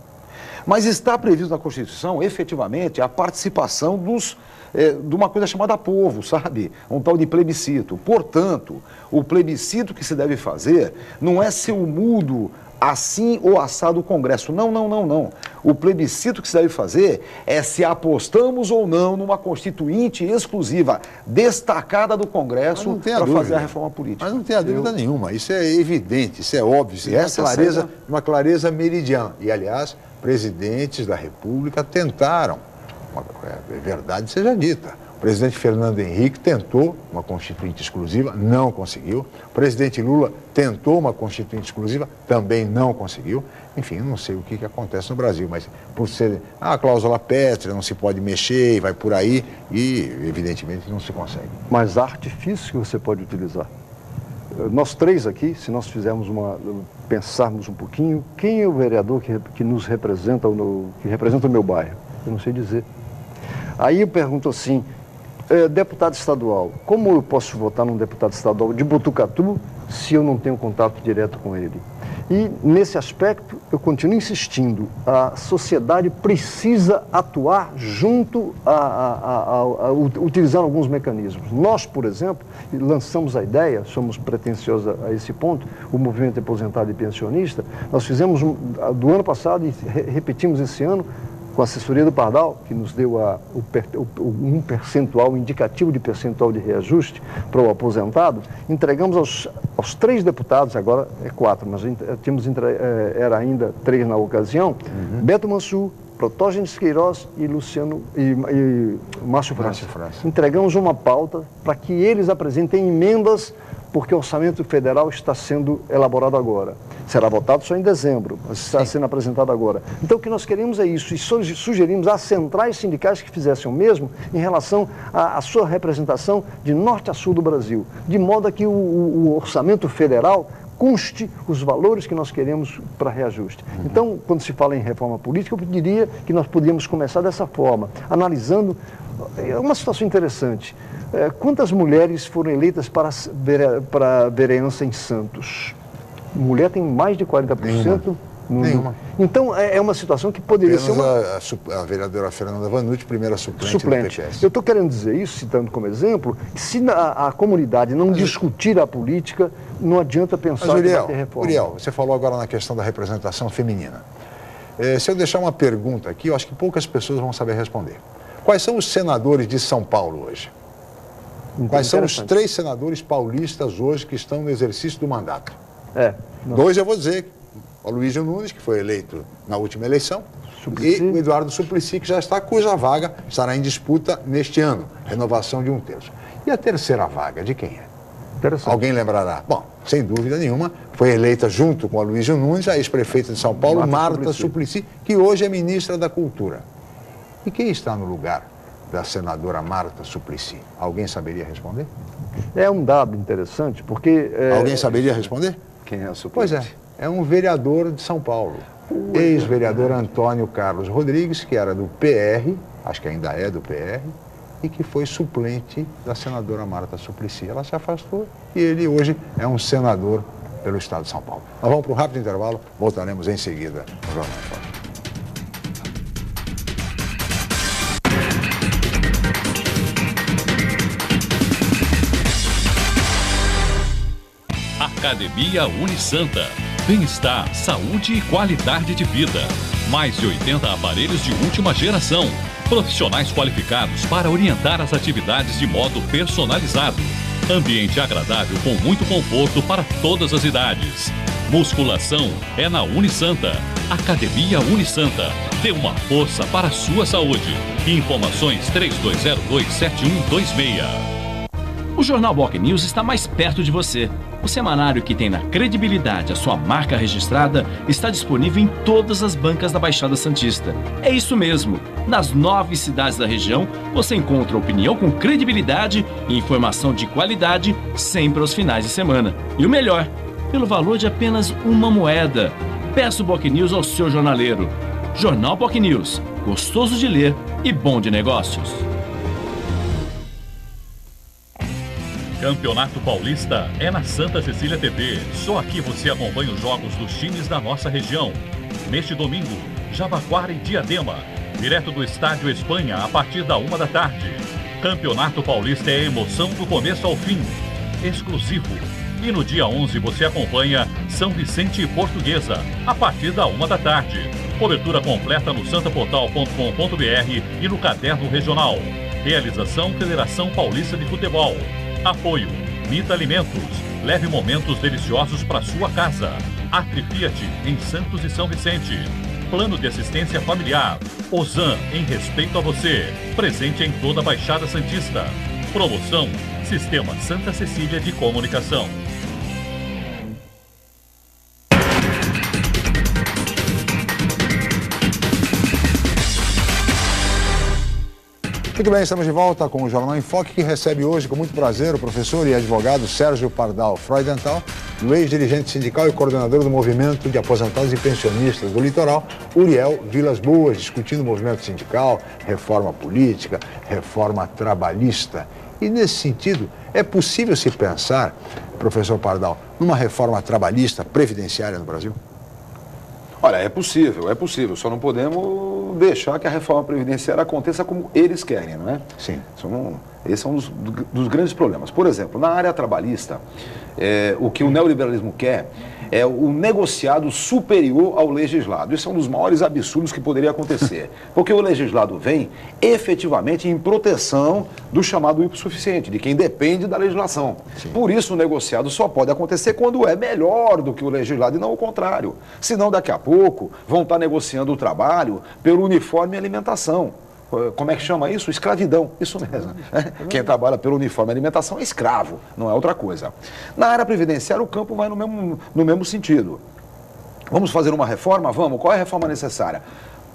Mas está previsto na Constituição, efetivamente, a participação de uma coisa chamada povo, sabe? Um tal de plebiscito. Portanto, o plebiscito que se deve fazer não é ser o mudo assim ou assado o Congresso. Não, não, não, não. O plebiscito que se deve fazer é se apostamos ou não numa constituinte exclusiva, destacada do Congresso para fazer a reforma política. Mas não tem dúvida nenhuma. Isso é evidente, isso é óbvio. Isso é uma clareza meridiana. E, aliás, presidentes da República tentaram, é verdade seja dita. O presidente Fernando Henrique tentou uma constituinte exclusiva, não conseguiu. O presidente Lula tentou uma constituinte exclusiva, também não conseguiu. Enfim, não sei o que acontece no Brasil, mas por ser a cláusula pétrea, não se pode mexer, e vai por aí, e evidentemente não se consegue. Mas há artifícios que você pode utilizar. Nós três aqui, se nós pensarmos um pouquinho, quem é o vereador que nos representa, que representa o meu bairro? Eu não sei dizer. Aí eu pergunto assim, deputado estadual, como eu posso votar num deputado estadual de Botucatu se eu não tenho contato direto com ele? E, nesse aspecto, eu continuo insistindo, a sociedade precisa atuar junto utilizando alguns mecanismos. Nós, por exemplo, lançamos a ideia, somos pretensiosos a esse ponto, o Movimento Aposentado e Pensionista, nós fizemos do ano passado e repetimos esse ano, com a assessoria do Pardal, que nos deu um percentual, um indicativo de percentual de reajuste para o aposentado, entregamos aos 3 deputados, agora é 4, mas era ainda 3 na ocasião, Beto Mansur, Protógenes Queiroz e Márcio França. Entregamos uma pauta para que eles apresentem emendas, porque o orçamento federal está sendo elaborado agora. Será votado só em dezembro, mas está sendo apresentado agora. Então, o que nós queremos é isso, e sugerimos às centrais sindicais que fizessem o mesmo em relação à sua representação de norte a sul do Brasil, de modo a que o orçamento federal conste os valores que nós queremos para reajuste. Então, quando se fala em reforma política, eu diria que nós podíamos começar dessa forma, analisando uma situação interessante. Quantas mulheres foram eleitas para a vereança em Santos? Mulher tem mais de 40%. Nenhuma. Então, é uma situação que poderia ser a vereadora Fernanda Vanucci, primeira suplente do PPS. Eu estou querendo dizer isso, citando como exemplo, que se a comunidade não discutir a política, não adianta pensar que vai ter reforma. Uriel, você falou agora na questão da representação feminina. Se eu deixar uma pergunta aqui, eu acho que poucas pessoas vão saber responder. Quais são os senadores de São Paulo hoje? Quais são os 3 senadores paulistas hoje que estão no exercício do mandato? 2 eu vou dizer, o Aloysio Nunes, que foi eleito na última eleição, e o Eduardo Suplicy, que já está, cuja vaga estará em disputa neste ano, renovação de 1/3. E a terceira vaga, de quem é? Alguém lembrará? Bom, sem dúvida nenhuma, foi eleita junto com o Aloysio Nunes, a ex-prefeita de São Paulo, Marta Suplicy, que hoje é ministra da Cultura. E quem está no lugar da senadora Marta Suplicy? Alguém saberia responder? É um dado interessante, porque... Alguém saberia responder? Quem é a Suplicy? Pois é um vereador de São Paulo, ex-vereador Antônio Carlos Rodrigues, que era do PR, acho que ainda é do PR, e que foi suplente da senadora Marta Suplicy. Ela se afastou e ele hoje é um senador pelo estado de São Paulo. Nós vamos para um rápido intervalo, voltaremos em seguida no Jornal em Foque. Academia Unisanta. Bem-estar, saúde e qualidade de vida. Mais de 80 aparelhos de última geração. Profissionais qualificados para orientar as atividades de modo personalizado. Ambiente agradável com muito conforto para todas as idades. Musculação é na Unisanta. Academia Unisanta. Dê uma força para a sua saúde. Informações 3202-7126. O Jornal Boc News está mais perto de você. O semanário que tem na credibilidade a sua marca registrada está disponível em todas as bancas da Baixada Santista. É isso mesmo. Nas 9 cidades da região, você encontra opinião com credibilidade e informação de qualidade sempre aos finais de semana. E o melhor, pelo valor de apenas uma moeda. Peça o Boc News ao seu jornaleiro. Jornal Boc News. gostoso de ler e bom de negócios. Campeonato Paulista é na Santa Cecília TV. Só aqui você acompanha os jogos dos times da nossa região. Neste domingo, Jabaquara e Diadema, direto do Estádio Espanha a partir da 1 da tarde. Campeonato Paulista é emoção do começo ao fim. Exclusivo. E no dia 11 você acompanha São Vicente e Portuguesa, a partir da 1 da tarde. Cobertura completa no santaportal.com.br e no Caderno Regional. Realização Federação Paulista de Futebol. Apoio Nita Alimentos. Leve momentos deliciosos para sua casa. Atri Fiat em Santos e São Vicente. Plano de assistência familiar. Ozan em respeito a você. Presente em toda a Baixada Santista. Promoção Sistema Santa Cecília de Comunicação. Muito bem, estamos de volta com o Jornal em Foque, que recebe hoje com muito prazer o professor e advogado Sérgio Pardal Freudenthal, o ex-dirigente sindical e coordenador do Movimento de Aposentados e Pensionistas do Litoral, Uriel Vilas Boas, discutindo o movimento sindical, reforma política, reforma trabalhista. E nesse sentido, é possível se pensar, professor Pardal, numa reforma trabalhista previdenciária no Brasil? Olha, é possível, só não podemos deixar que a reforma previdenciária aconteça como eles querem, não é? Sim. Esse é um dos grandes problemas. Por exemplo, na área trabalhista, o que o neoliberalismo quer é o negociado superior ao legislado. Isso é um dos maiores absurdos que poderia acontecer. Porque o legislado vem efetivamente em proteção do chamado hipossuficiente, de quem depende da legislação. Sim. Por isso o negociado só pode acontecer quando é melhor do que o legislado e não o contrário. Senão daqui a pouco vão estar negociando o trabalho pelo uniforme e alimentação. Como é que chama isso? Escravidão. Isso mesmo. Quem trabalha pelo uniforme e alimentação é escravo, não é outra coisa. Na área previdenciária, o campo vai no mesmo sentido. Vamos fazer uma reforma? Vamos. Qual é a reforma necessária?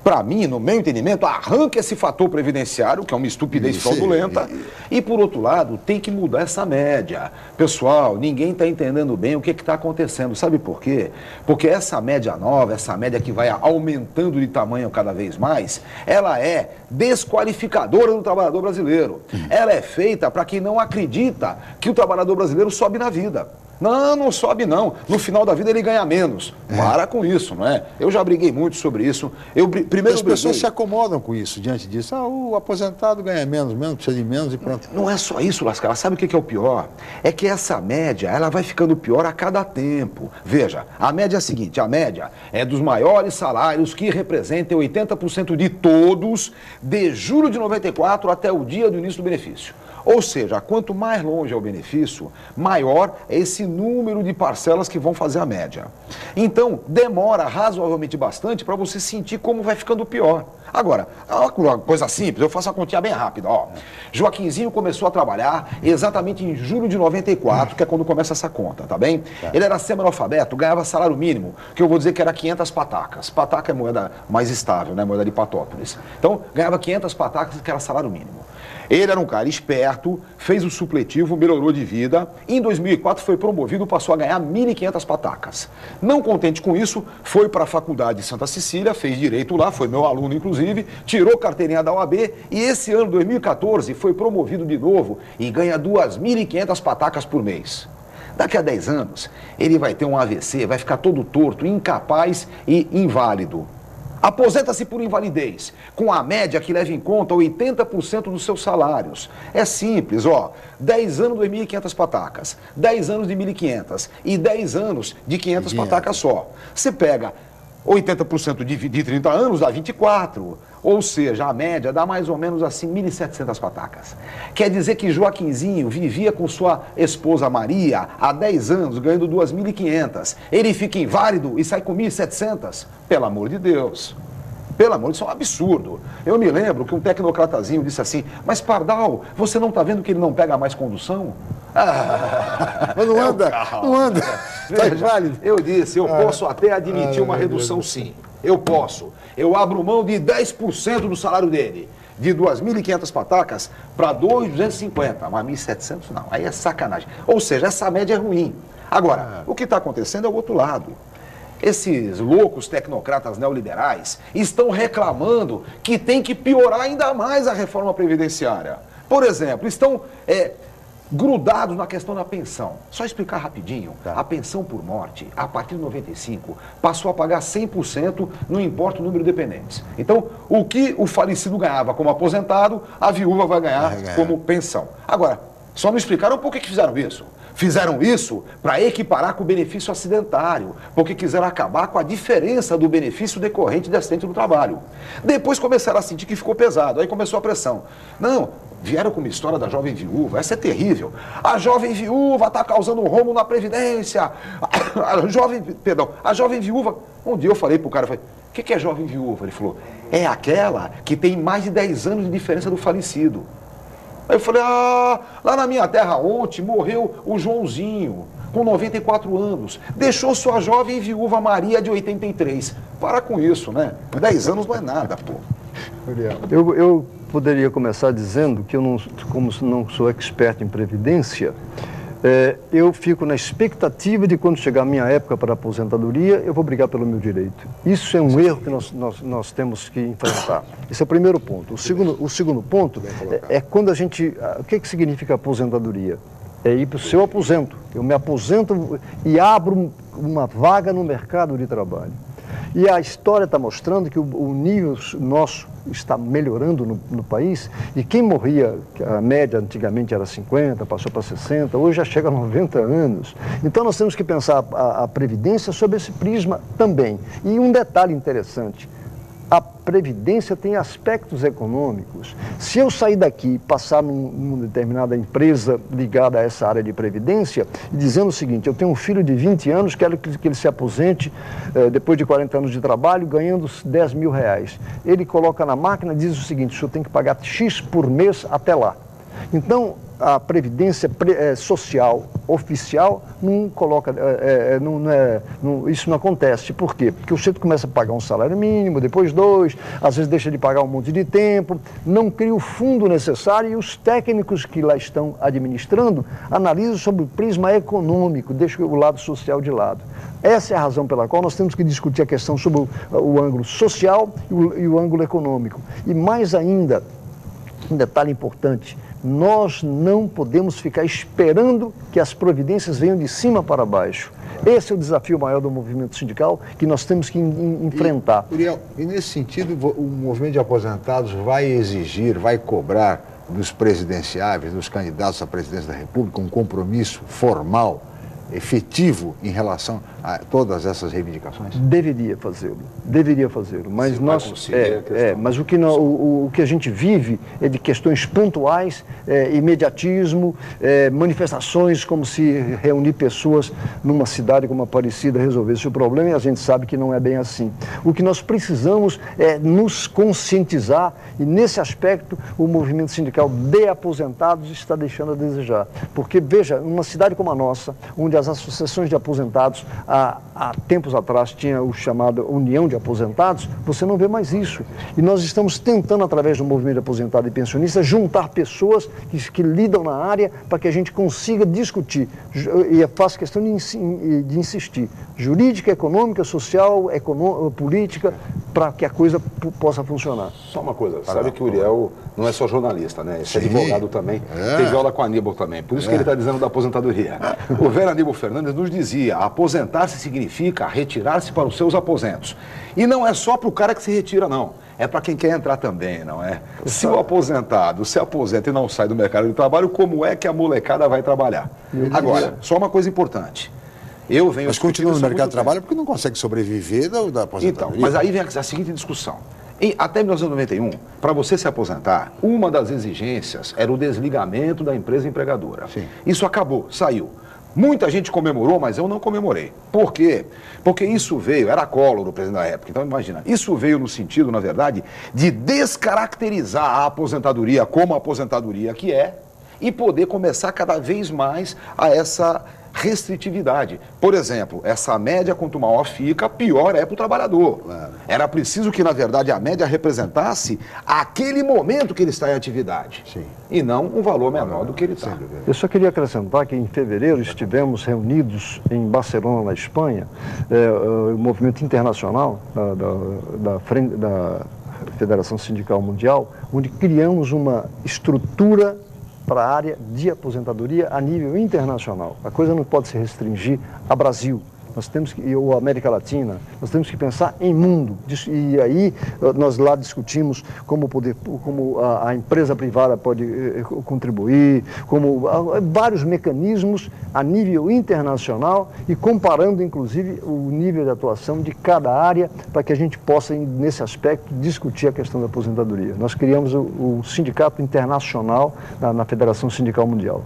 Para mim, no meu entendimento, arranca esse fator previdenciário, que é uma estupidez fraudulenta, e, por outro lado, tem que mudar essa média. Pessoal, ninguém está entendendo bem o que está acontecendo. Sabe por quê? Porque essa média nova, essa média que vai aumentando de tamanho cada vez mais, ela é desqualificadora do trabalhador brasileiro. Ela é feita para quem não acredita que o trabalhador brasileiro sobe na vida. Não sobe não. No final da vida ele ganha menos. Para com isso, não é? Eu já briguei muito sobre isso. As pessoas se acomodam com isso, diante disso. O aposentado ganha menos, precisa de menos e pronto. Não é só isso, Lascara. Sabe o que é o pior? É que essa média, ela vai ficando pior a cada tempo. Veja, a média é a seguinte, a média é dos maiores salários que representem 80% de todos de julho de 94 até o dia do início do benefício. Ou seja, quanto mais longe é o benefício, maior é esse número de parcelas que vão fazer a média. Então, demora razoavelmente bastante para você sentir como vai ficando pior. Agora, uma coisa simples, eu faço uma continha bem rápida. Joaquinzinho começou a trabalhar exatamente em julho de 94, que é quando começa essa conta, tá bem? Ele era semi-analfabeto, ganhava salário mínimo, que eu vou dizer que era 500 patacas. Pataca é moeda mais estável, né? Moeda de Patópolis. Então, ganhava 500 patacas, que era salário mínimo. Ele era um cara esperto, fez o supletivo, melhorou de vida. Em 2004 foi promovido, passou a ganhar 1.500 patacas. Não contente com isso, foi para a faculdade de Santa Cecília, fez direito lá, foi meu aluno inclusive, tirou carteirinha da OAB e esse ano, 2014, foi promovido de novo e ganha 2.500 patacas por mês. Daqui a 10 anos, ele vai ter um AVC, vai ficar todo torto, incapaz e inválido. Aposenta-se por invalidez, com a média que leva em conta 80% dos seus salários. É simples, 10 anos de 1.500 patacas, 10 anos de 1.500 e 10 anos de 500 patacas só. Você pega 80% de 30 anos, dá 24. Ou seja, a média dá mais ou menos assim 1.700 patacas. Quer dizer que Joaquinzinho vivia com sua esposa Maria há 10 anos, ganhando 2.500. Ele fica inválido e sai com 1.700? Pelo amor de Deus. Pelo amor de Deus, isso é um absurdo. Eu me lembro que um tecnocratazinho disse assim, mas Pardal, você não está vendo que ele não pega mais condução? Mas não anda, não anda. Veja, eu disse, eu posso até admitir uma redução sim. Eu posso. Eu abro mão de 10% do salário dele. De 2.500 patacas para 2.250. Mas 1.700 não. Aí é sacanagem. Ou seja, essa média é ruim. Agora, o que está acontecendo é o outro lado. Esses loucos tecnocratas neoliberais estão reclamando que tem que piorar ainda mais a reforma previdenciária. Por exemplo, estão grudados na questão da pensão. Só explicar rapidinho, a pensão por morte, a partir de 95, passou a pagar 100%, não importa o número de dependentes. Então, o que o falecido ganhava como aposentado, a viúva vai ganhar como pensão. Agora, só não explicaram por que fizeram isso. Fizeram isso para equiparar com o benefício acidentário, porque quiseram acabar com a diferença do benefício decorrente de acidente do trabalho. Depois começaram a sentir que ficou pesado, aí começou a pressão. Não, vieram com uma história da jovem viúva, essa é terrível. A jovem viúva está causando um rombo na Previdência. A jovem viúva... Um dia eu falei pro cara, o que é jovem viúva? Ele falou, é aquela que tem mais de 10 anos de diferença do falecido. Aí eu falei, lá na minha terra ontem morreu o Joãozinho, com 94 anos. Deixou sua jovem viúva Maria, de 83. Para com isso, né? 10 anos não é nada, pô. Eu poderia começar dizendo que eu, como não sou expert em previdência, eu fico na expectativa de quando chegar a minha época para a aposentadoria, eu vou brigar pelo meu direito. Isso é um erro que nós temos que enfrentar. Esse é o primeiro ponto. O segundo ponto é quando a gente... O que significa aposentadoria? É ir para o seu aposento. Eu me aposento e abro uma vaga no mercado de trabalho. E a história está mostrando que o nível nosso está melhorando no país, e quem morria, a média antigamente era 50, passou para 60, hoje já chega a 90 anos. Então nós temos que pensar a Previdência sob esse prisma também. E um detalhe interessante, a Previdência tem aspectos econômicos. Se eu sair daqui e passar numa determinada empresa ligada a essa área de Previdência, e dizendo o seguinte, eu tenho um filho de 20 anos, quero que ele se aposente depois de 40 anos de trabalho, ganhando 10 mil reais. Ele coloca na máquina e diz o seguinte, o senhor tem que pagar X por mês até lá. Então, a Previdência Social oficial não coloca, isso não acontece. Por quê? Porque o sujeito começa a pagar um salário mínimo, depois 2, às vezes deixa de pagar um monte de tempo, não cria o fundo necessário e os técnicos que lá estão administrando analisam sobre o prisma econômico, deixam o lado social de lado. Essa é a razão pela qual nós temos que discutir a questão sobre o ângulo social e o ângulo econômico. E mais ainda, um detalhe importante, nós não podemos ficar esperando que as providências venham de cima para baixo. Esse é o desafio maior do movimento sindical que nós temos que enfrentar. Uriel, e nesse sentido, o movimento de aposentados vai exigir, vai cobrar dos presidenciáveis, dos candidatos à presidência da República, um compromisso formal, efetivo em relação a todas essas reivindicações? Deveria fazê-lo, mas mas o que a gente vive é de questões pontuais, imediatismo, manifestações como se reunir pessoas numa cidade como Aparecida resolvesse o problema, e a gente sabe que não é bem assim. O que nós precisamos é nos conscientizar, e nesse aspecto o movimento sindical de aposentados está deixando a desejar, porque veja, numa cidade como a nossa, onde as associações de aposentados há tempos atrás tinha o chamado União de Aposentados, você não vê mais isso. E nós estamos tentando, através do movimento de aposentado e pensionista, juntar pessoas que lidam na área para que a gente consiga discutir. E eu faço questão de insistir. Jurídica, econômica, social, política, para que a coisa possa funcionar. Só uma coisa, sabe que o Uriel não é só jornalista, né? Esse advogado também. Teve aula com a Aníbal também. Por isso que ele está dizendo da aposentadoria. O velho Aníbal Fernandes nos dizia, aposentar-se significa retirar-se para os seus aposentos. E não é só para o cara que se retira, não. É para quem quer entrar também, não é? Se o aposentado se aposenta e não sai do mercado de trabalho, como é que a molecada vai trabalhar? Agora, só uma coisa importante. Mas continua no mercado de trabalho porque não consegue sobreviver da aposentadoria. Então, mas aí vem a seguinte discussão. Até 1991, para você se aposentar, uma das exigências era o desligamento da empresa empregadora. Sim. Isso acabou, saiu. Muita gente comemorou, mas eu não comemorei. Por quê? Porque isso veio, era Collor o presidente da época, então imagina, isso veio no sentido, na verdade, de descaracterizar a aposentadoria como a aposentadoria que é e poder começar cada vez mais a essa restritividade. Por exemplo, essa média, quanto maior fica, pior é para o trabalhador. Claro. Era preciso que, na verdade, a média representasse aquele momento que ele está em atividade. Sim. E não um valor menor do que ele está. Eu só queria acrescentar que em fevereiro estivemos reunidos em Barcelona, na Espanha, o movimento internacional da Federação Sindical Mundial, onde criamos uma estrutura para a área de aposentadoria a nível internacional. A coisa não pode se restringir a Brasil. Nós temos que, ou a América Latina, nós temos que pensar em mundo. E aí nós lá discutimos como a empresa privada pode contribuir, como vários mecanismos a nível internacional e comparando inclusive o nível de atuação de cada área para que a gente possa, nesse aspecto, discutir a questão da aposentadoria. Nós criamos o Sindicato Internacional na Federação Sindical Mundial.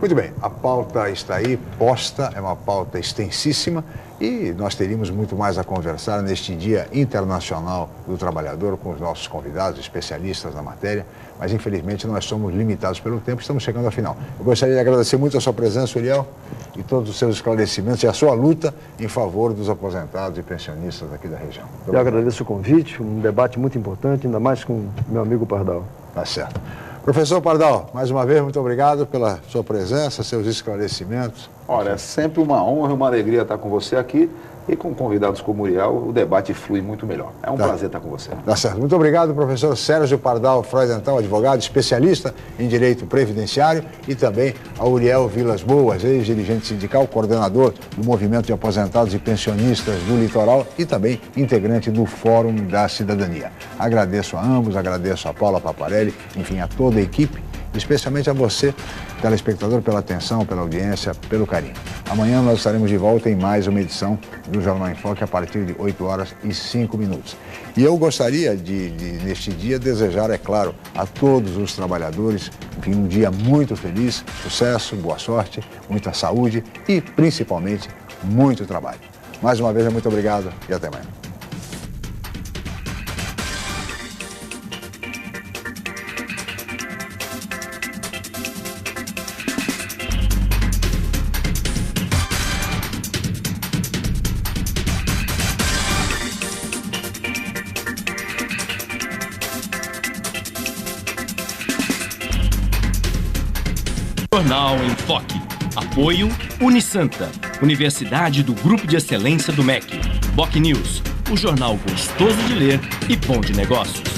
Muito bem, a pauta está aí posta, é uma pauta extensíssima e nós teríamos muito mais a conversar neste Dia Internacional do Trabalhador com os nossos convidados, especialistas na matéria, mas infelizmente nós somos limitados pelo tempo, estamos chegando ao final. Eu gostaria de agradecer muito a sua presença, Uriel, e todos os seus esclarecimentos e a sua luta em favor dos aposentados e pensionistas aqui da região. Eu agradeço o convite, um debate muito importante, ainda mais com meu amigo Pardal. Tá certo. Professor Pardal, mais uma vez, muito obrigado pela sua presença, seus esclarecimentos. Olha, é sempre uma honra e uma alegria estar com você aqui e com convidados como o Uriel, o debate flui muito melhor. É um prazer estar com você. Tá certo. Muito obrigado, professor Sérgio Pardal Freudenthal, advogado, especialista em direito previdenciário, e também a Uriel Vilas Boas, ex-dirigente sindical, coordenador do Movimento de Aposentados e Pensionistas do Litoral e também integrante do Fórum da Cidadania. Agradeço a ambos, agradeço a Paula Paparelli, enfim, a toda a equipe, especialmente a você, telespectador, pela atenção, pela audiência, pelo carinho. Amanhã nós estaremos de volta em mais uma edição do Jornal em Foque a partir de 8h05. E eu gostaria de neste dia, desejar, é claro, a todos os trabalhadores, enfim, um dia muito feliz, sucesso, boa sorte, muita saúde e, principalmente, muito trabalho. Mais uma vez, muito obrigado e até amanhã. Jornal em Foque. Apoio Unisanta, Universidade do Grupo de Excelência do MEC. BocNews, o jornal gostoso de ler e bom de negócios.